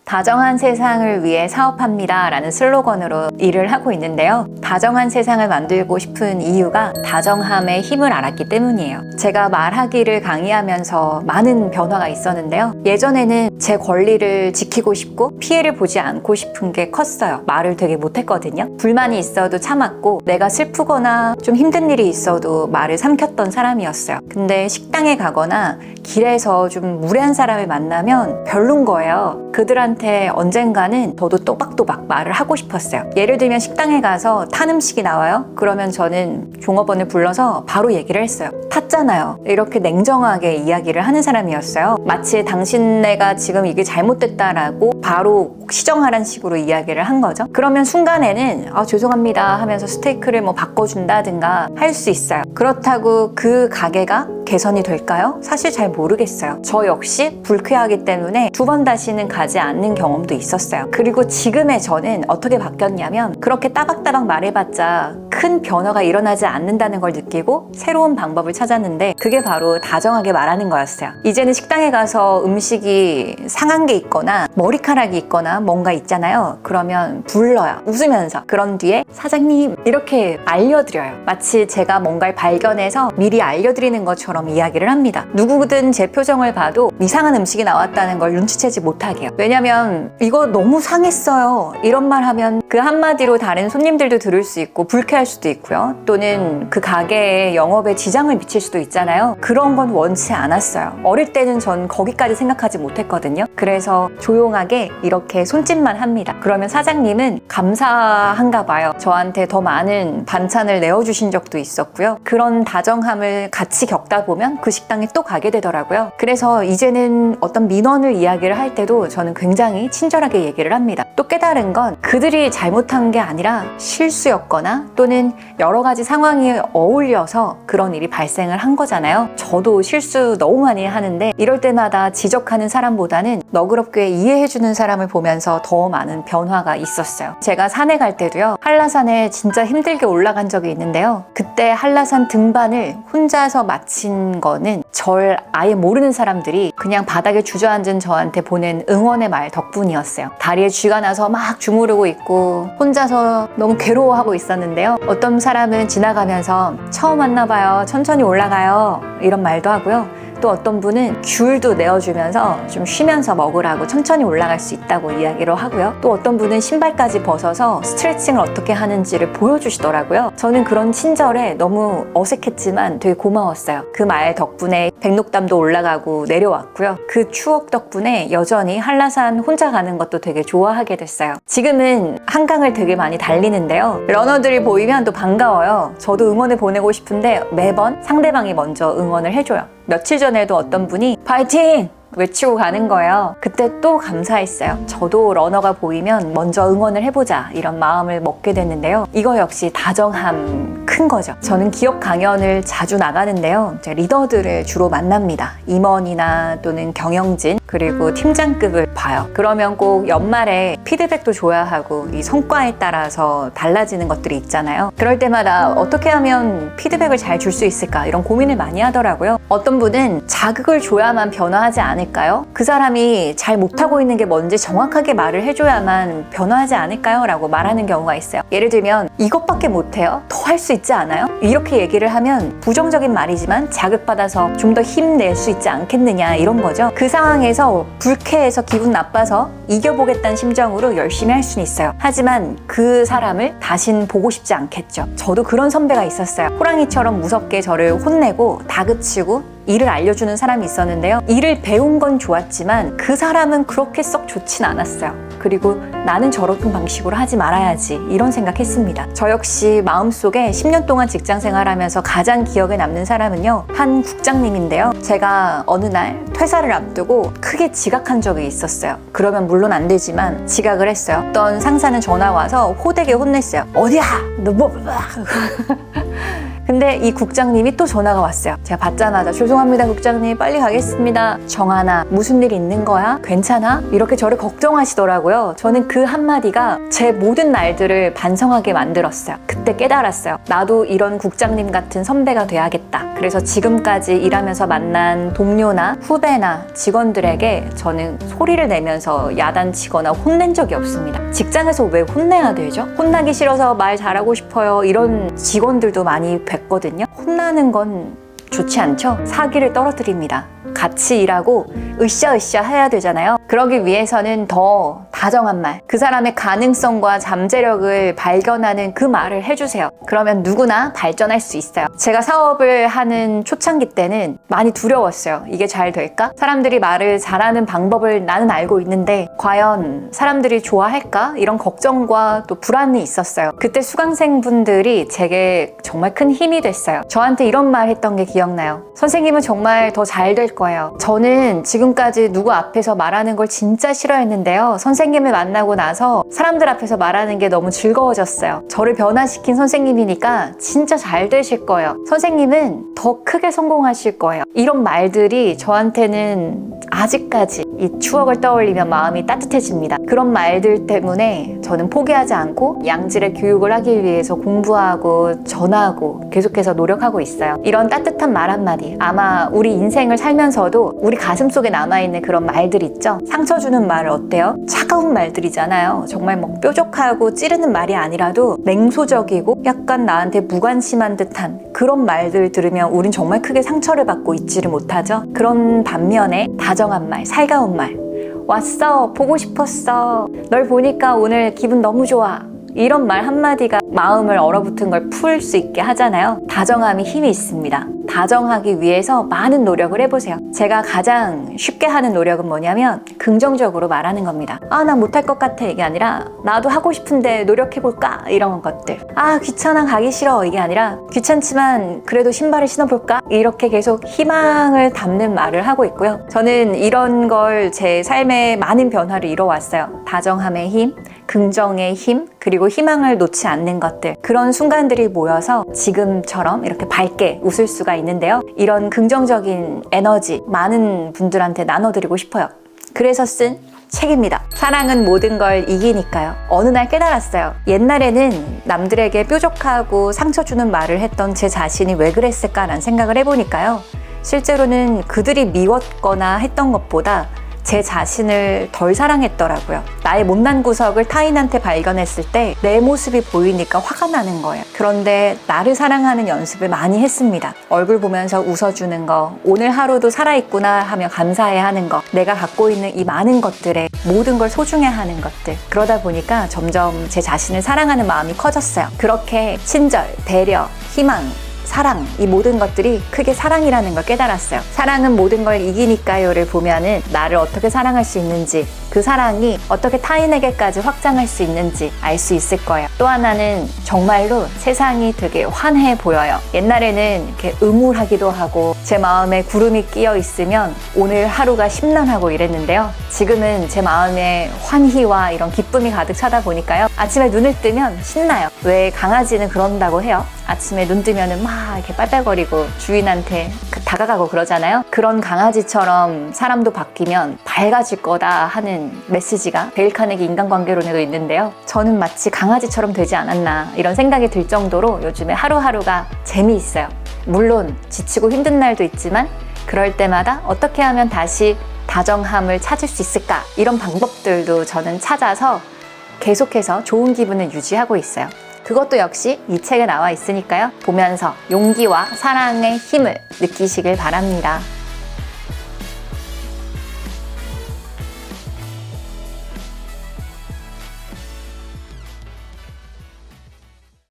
다정한 세상을 위해 사업합니다 라는 슬로건으로 일을 하고 있는데요. 다정한 세상을 만들고 싶은 이유가 다정함의 힘을 알았기 때문이에요. 제가 말하기를 강의하면서 많은 변화가 있었는데요. 예전에는 제 권리를 지키고 싶고 피해를 보지 않고 싶은 게 컸어요. 말을 되게 못했거든요. 불만이 있어도 참았고 내가 슬프거나 좀 힘든 일이 있어도 말을 삼켰던 사람이었어요. 근데 식당에 가거나 길에서 좀 무례한 사람을 만나면 별론 거예요. 그들한테 언젠가는 저도 또박또박 말을 하고 싶었어요. 예를 들면 식당에 가서 탄 음식이 나와요. 그러면 저는 종업원을 불러서 바로 얘기를 했어요. 탔잖아요. 이렇게 냉정하게 이야기를 하는 사람이었어요. 마치 당신네가 지금 이게 잘못됐다라고 바로 시정하라는 식으로 이야기를 한 거죠. 그러면 순간에는 죄송합니다 하면서 스테이크를 뭐 바꿔준다든가 할 수 있어요. 그렇다고 그 가게가 개선이 될까요? 사실 잘 모르겠어요. 저 역시 불쾌하기 때문에 두 번 다시는 가지 않는 경험도 있었어요. 그리고 지금의 저는 어떻게 바뀌었냐면 그렇게 따박따박 말해봤자 큰 변화가 일어나지 않는다는 걸 느끼고 새로운 방법을 찾았는데 그게 바로 다정하게 말하는 거였어요. 이제는 식당에 가서 음식이 상한 게 있거나 머리카락이 있거나 뭔가 있잖아요. 그러면 불러요. 웃으면서. 그런 뒤에 사장님 이렇게 알려드려요. 마치 제가 뭔가를 발견해서 미리 알려드리는 것처럼 이야기를 합니다. 누구든 제 표정을 봐도 이상한 음식이 나왔다는 걸 눈치채지 못하게요. 왜냐면 이거 너무 상했어요. 이런 말 하면 그 한마디로 다른 손님들도 들을 수 있고 불쾌할 수도 있고요. 또는 그 가게의 영업에 지장을 미칠 수도 있잖아요. 그런 건 원치 않았어요. 어릴 때는 전 거기까지 생각하지 못했거든요. 그래서 조용하게 이렇게 손짓만 합니다. 그러면 사장님은 감사한가 봐요. 저한테 더 많은 반찬을 내어주신 적도 있었고요. 그런 다정함을 같이 겪다 보면 그 식당에 또 가게 되더라고요. 그래서 이제는 어떤 민원을 이야기를 할 때도 저는 굉장히 친절하게 얘기를 합니다. 또 깨달은 건 그들이 잘못한 게 아니라 실수였거나 또는 여러 가지 상황이 어울려서 그런 일이 발생을 한 거잖아요. 저도 실수 너무 많이 하는데 이럴 때마다 지적하는 사람보다는 너그럽게 이해해주는 사람을 보면서 더 많은 변화가 있었어요. 제가 산에 갈 때도요. 한라산에 진짜 힘들게 올라간 적이 있는데요. 그때 한라산 등반을 혼자서 마친 거는 절 아예 모르는 사람들이 그냥 바닥에 주저앉은 저한테 보낸 응원의 말 덕분이었어요. 다리에 쥐가 나서 막 주무르고 있고 혼자서 너무 괴로워하고 있었는데요. 어떤 사람은 지나가면서 처음 왔나 봐요. 천천히 올라가요. 이런 말도 하고요. 또 어떤 분은 귤도 내어주면서 좀 쉬면서 먹으라고 천천히 올라갈 수 있다고 이야기를 하고요. 또 어떤 분은 신발까지 벗어서 스트레칭을 어떻게 하는지를 보여주시더라고요. 저는 그런 친절에 너무 어색했지만 되게 고마웠어요. 그 말 덕분에 백록담도 올라가고 내려왔고요. 그 추억 덕분에 여전히 한라산 혼자 가는 것도 되게 좋아하게 됐어요. 지금은 한강을 되게 많이 달리는데요. 러너들이 보이면 또 반가워요. 저도 응원을 보내고 싶은데 매번 상대방이 먼저 응원을 해줘요. 며칠 전에도 어떤 분이 파이팅! 외치고 가는 거예요. 그때 또 감사했어요. 저도 러너가 보이면 먼저 응원을 해보자 이런 마음을 먹게 됐는데요. 이거 역시 다정함 큰 거죠. 저는 기업 강연을 자주 나가는데요. 제 리더들을 주로 만납니다. 임원이나 또는 경영진 그리고 팀장급을 봐요. 그러면 꼭 연말에 피드백도 줘야 하고 이 성과에 따라서 달라지는 것들이 있잖아요. 그럴 때마다 어떻게 하면 피드백을 잘 줄 수 있을까 이런 고민을 많이 하더라고요. 어떤 분은 자극을 줘야만 변화하지 않을까요? 그 사람이 잘 못하고 있는 게 뭔지 정확하게 말을 해줘야만 변화하지 않을까요? 라고 말하는 경우가 있어요. 예를 들면 이것밖에 못해요? 더 할 수 있지 않아요? 이렇게 얘기를 하면 부정적인 말이지만 자극받아서 좀 더 힘낼 수 있지 않겠느냐 이런 거죠. 그 상황에서 불쾌해서 기분 나빠서 이겨보겠다는 심정으로 열심히 할 수는 있어요. 하지만 그 사람을 다신 보고 싶지 않겠죠. 저도 그런 선배가 있었어요. 호랑이처럼 무섭게 저를 혼내고 다그치고 일을 알려주는 사람이 있었는데요. 일을 배운 건 좋았지만 그 사람은 그렇게 썩 좋진 않았어요. 그리고 나는 저런 방식으로 하지 말아야지 이런 생각했습니다. 저 역시 마음속에 10년 동안 직장 생활하면서 가장 기억에 남는 사람은요. 한 국장님인데요. 제가 어느 날 퇴사를 앞두고 크게 지각한 적이 있었어요. 그러면 물론 안 되지만 지각을 했어요. 어떤 상사는 전화 와서 호되게 혼냈어요. 어디야? 너 뭐... 근데 이 국장님이 또 전화가 왔어요. 제가 받자마자 죄송합니다 국장님, 빨리 가겠습니다. 정하나, 무슨 일 있는 거야? 괜찮아? 이렇게 저를 걱정하시더라고요. 저는 그 한마디가 제 모든 날들을 반성하게 만들었어요. 그때 깨달았어요. 나도 이런 국장님 같은 선배가 돼야겠다. 그래서 지금까지 일하면서 만난 동료나 후배나 직원들에게 저는 소리를 내면서 야단치거나 혼낸 적이 없습니다. 직장에서 왜 혼내야 되죠? 혼나기 싫어서 말 잘하고 싶어요, 이런 직원들도 많이 뵀거든요. 혼나는 건 좋지 않죠? 사기를 떨어뜨립니다. 같이 일하고 으쌰으쌰 해야 되잖아요. 그러기 위해서는 더 다정한 말, 그 사람의 가능성과 잠재력을 발견하는 그 말을 해주세요. 그러면 누구나 발전할 수 있어요. 제가 사업을 하는 초창기 때는 많이 두려웠어요. 이게 잘 될까? 사람들이 말을 잘하는 방법을 나는 알고 있는데 과연 사람들이 좋아할까? 이런 걱정과 또 불안이 있었어요. 그때 수강생분들이 제게 정말 큰 힘이 됐어요. 저한테 이런 말 했던 게 기억나요. 선생님은 정말 더 잘 될 거예요. 저는 지금까지 누구 앞에서 말하는 걸 진짜 싫어했는데요. 선생님을 만나고 나서 사람들 앞에서 말하는 게 너무 즐거워졌어요. 저를 변화시킨 선생님이니까 진짜 잘 되실 거예요. 선생님은 더 크게 성공하실 거예요. 이런 말들이 저한테는 아직까지 이 추억을 떠올리면 마음이 따뜻해집니다. 그런 말들 때문에 저는 포기하지 않고 양질의 교육을 하기 위해서 공부하고 전하고 계속해서 노력하고 있어요. 이런 따뜻한 말 한마디, 아마 우리 인생을 살면서도 우리 가슴속에 남아있는 그런 말들 있죠? 상처 주는 말 어때요? 차가운 말들이잖아요. 정말 뭐 뾰족하고 찌르는 말이 아니라도 냉소적이고 약간 나한테 무관심한 듯한 그런 말들 들으면 우린 정말 크게 상처를 받고 있지를 못하죠. 그런 반면에 다정한 말, 살가운 말, 왔어, 보고 싶었어, 널 보니까 오늘 기분 너무 좋아, 이런 말 한마디가 마음을 얼어붙은 걸 풀 수 있게 하잖아요. 다정함이 힘이 있습니다. 다정하기 위해서 많은 노력을 해보세요. 제가 가장 쉽게 하는 노력은 뭐냐면 긍정적으로 말하는 겁니다. 아, 나 못할 것 같아, 이게 아니라 나도 하고 싶은데 노력해볼까, 이런 것들. 아, 귀찮아, 가기 싫어, 이게 아니라 귀찮지만 그래도 신발을 신어볼까, 이렇게 계속 희망을 담는 말을 하고 있고요. 저는 이런 걸 제 삶에 많은 변화를 이뤄왔어요. 다정함의 힘, 긍정의 힘, 그리고 희망을 놓지 않는 것들, 그런 순간들이 모여서 지금처럼 이렇게 밝게 웃을 수가 있는데요. 이런 긍정적인 에너지 많은 분들한테 나눠드리고 싶어요. 그래서 쓴 책입니다. 사랑은 모든 걸 이기니까요. 어느 날 깨달았어요. 옛날에는 남들에게 뾰족하고 상처 주는 말을 했던 제 자신이 왜 그랬을까라는 생각을 해보니까요. 실제로는 그들이 미웠거나 했던 것보다 제 자신을 덜 사랑했더라고요. 나의 못난 구석을 타인한테 발견했을 때 내 모습이 보이니까 화가 나는 거예요. 그런데 나를 사랑하는 연습을 많이 했습니다. 얼굴 보면서 웃어주는 거, 오늘 하루도 살아있구나 하며 감사해 하는 거, 내가 갖고 있는 이 많은 것들에 모든 걸 소중해 하는 것들. 그러다 보니까 점점 제 자신을 사랑하는 마음이 커졌어요. 그렇게 친절, 배려, 희망, 사랑, 이 모든 것들이 크게 사랑이라는 걸 깨달았어요. 사랑은 모든 걸 이기니까요를 보면은 나를 어떻게 사랑할 수 있는지, 그 사랑이 어떻게 타인에게까지 확장할 수 있는지 알 수 있을 거예요. 또 하나는 정말로 세상이 되게 환해 보여요. 옛날에는 이렇게 음울하기도 하고 제 마음에 구름이 끼어 있으면 오늘 하루가 심란하고 이랬는데요. 지금은 제 마음에 환희와 이런 기쁨이 가득 차다 보니까요. 아침에 눈을 뜨면 신나요. 왜 강아지는 그런다고 해요? 아침에 눈 뜨면은 막 이렇게 빨빨거리고 주인한테 다가가고 그러잖아요. 그런 강아지처럼 사람도 바뀌면 밝아질 거다 하는 메시지가 데일 카네기 인간관계론에도 있는데요. 저는 마치 강아지처럼 되지 않았나 이런 생각이 들 정도로 요즘에 하루하루가 재미있어요. 물론 지치고 힘든 날도 있지만 그럴 때마다 어떻게 하면 다시 다정함을 찾을 수 있을까, 이런 방법들도 저는 찾아서 계속해서 좋은 기분을 유지하고 있어요. 그것도 역시 이 책에 나와 있으니까요. 보면서 용기와 사랑의 힘을 느끼시길 바랍니다.